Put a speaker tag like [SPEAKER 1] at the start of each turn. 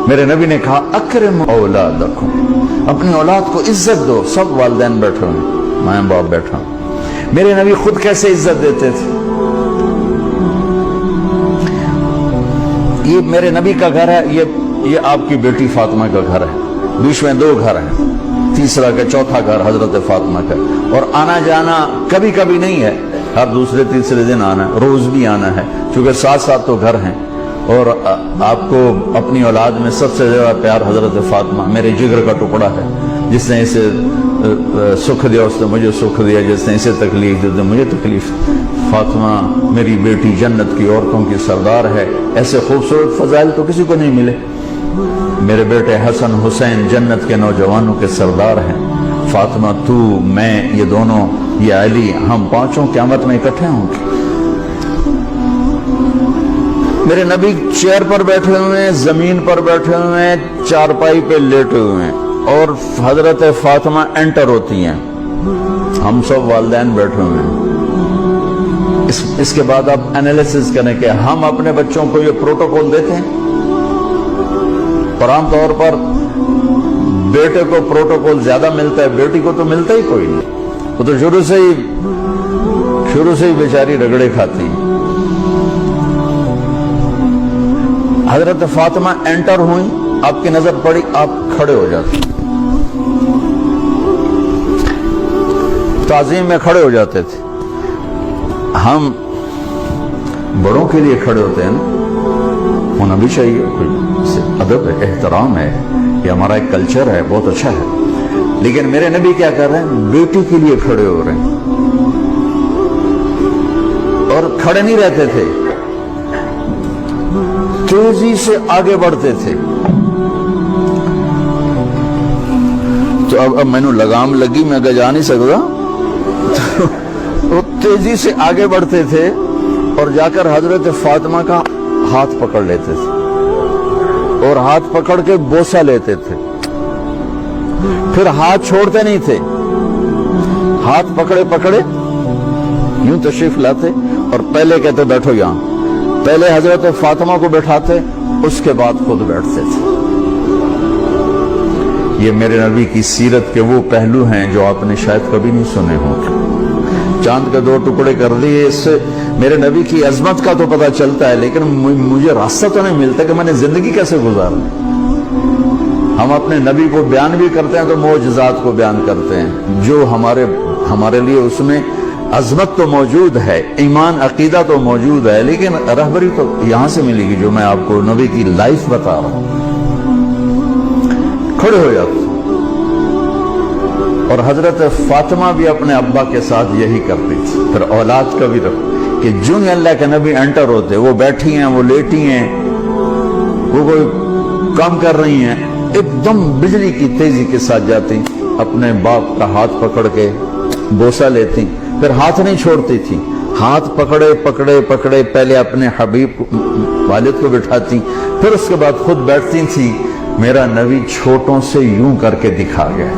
[SPEAKER 1] میرے نبی نے کہا اکرم اولادکم، اپنی اولاد کو عزت دو. سب والدین بیٹھے ہوئے، ماں باپ بیٹھا. میرے نبی خود کیسے عزت دیتے تھے؟ یہ میرے نبی کا گھر ہے، یہ آپ کی بیٹی فاطمہ کا گھر ہے. بیچ میں 2 گھر ہیں، تیسرا کا چوتھا گھر حضرت فاطمہ کا. اور آنا جانا کبھی کبھی نہیں ہے، ہر دوسرے تیسرے دن آنا ہے، روز بھی آنا ہے، چونکہ 7 تو گھر ہیں. اور آپ کو اپنی اولاد میں سب سے زیادہ پیار حضرت فاطمہ میرے جگر کا ٹکڑا ہے. جس نے اسے سکھ دیا اس نے مجھے سکھ دیا، جس نے اسے تکلیف دی تو مجھے تکلیف. فاطمہ میری بیٹی جنت کی عورتوں کی سردار ہے. ایسے خوبصورت فضائل تو کسی کو نہیں ملے. میرے بیٹے حسن حسین جنت کے نوجوانوں کے سردار ہیں. فاطمہ تو، میں، یہ دونوں، یہ علی، ہم 5 قیامت میں اکٹھے ہوں گے. میرے نبی چیئر پر بیٹھے ہوئے ہیں، زمین پر بیٹھے ہوئے ہیں، چارپائی پہ لیٹے ہوئے ہیں، اور حضرت فاطمہ انٹر ہوتی ہیں. ہم سب والدین بیٹھے ہوئے ہیں. اس کے بعد آپ انالیسس کریں کہ ہم اپنے بچوں کو یہ پروٹوکول دیتے ہیں. اور عام طور پر بیٹے کو پروٹوکول زیادہ ملتا ہے، بیٹی کو تو ملتا ہی کوئی نہیں. وہ تو شروع سے ہی بیچاری رگڑے کھاتی ہیں. حضرت فاطمہ انٹر ہوئی، آپ کی نظر پڑی، آپ کھڑے ہو جاتے، تعظیم میں کھڑے ہو جاتے تھے. ہم بڑوں کے لیے کھڑے ہوتے ہیں نا، ہونا بھی چاہیے، کوئی ادب ہے، احترام ہے، یہ ہمارا ایک کلچر ہے، بہت اچھا ہے. لیکن میرے نبی کیا کر رہے ہیں؟ بیٹی کے لیے کھڑے ہو رہے ہیں. اور کھڑے نہیں رہتے تھے، تیزی سے آگے بڑھتے تھے. تو اب میں نے لگام لگی، میں آگے جا نہیں سکتا. وہ تیزی سے آگے بڑھتے تھے اور جا کر حضرت فاطمہ کا ہاتھ پکڑ لیتے تھے، اور ہاتھ پکڑ کے بوسہ لیتے تھے. پھر ہاتھ چھوڑتے نہیں تھے، ہاتھ پکڑے پکڑے یوں تشریف لاتے، اور پہلے کہتے بیٹھو یہاں. پہلے حضرت فاطمہ کو بیٹھاتے، اس کے بعد خود بیٹھتے تھے. یہ میرے نبی کی سیرت کے وہ پہلو ہیں جو آپ نے شاید کبھی نہیں سنے ہوں گے. چاند کے 2 ٹکڑے کر لیے، اس سے میرے نبی کی عظمت کا تو پتہ چلتا ہے، لیکن مجھے راستہ تو نہیں ملتا کہ میں نے زندگی کیسے گزارنی. ہم اپنے نبی کو بیان بھی کرتے ہیں تو معجزات کو بیان کرتے ہیں، جو ہمارے لیے اس میں عظمت تو موجود ہے، ایمان عقیدہ تو موجود ہے، لیکن رہبری تو یہاں سے ملے گی جو میں آپ کو نبی کی لائف بتا رہا ہوں. کھڑے ہو جاتے. اور حضرت فاطمہ بھی اپنے ابا کے ساتھ یہی کرتی تھی. پھر اولاد کا بھی رکھو کہ جو اللہ کے نبی انٹر ہوتے، وہ بیٹھی ہیں، وہ لیٹی ہیں، وہ کوئی کام کر رہی ہیں، ایک دم بجلی کی تیزی کے ساتھ جاتی، اپنے باپ کا ہاتھ پکڑ کے بوسہ لیتی. پھر ہاتھ نہیں چھوڑتی تھی، ہاتھ پکڑے پکڑے پکڑے پہلے اپنے حبیب والد کو بٹھاتی، پھر اس کے بعد خود بیٹھتی تھی. میرا نبی چھوٹوں سے یوں کر کے دکھا گیا.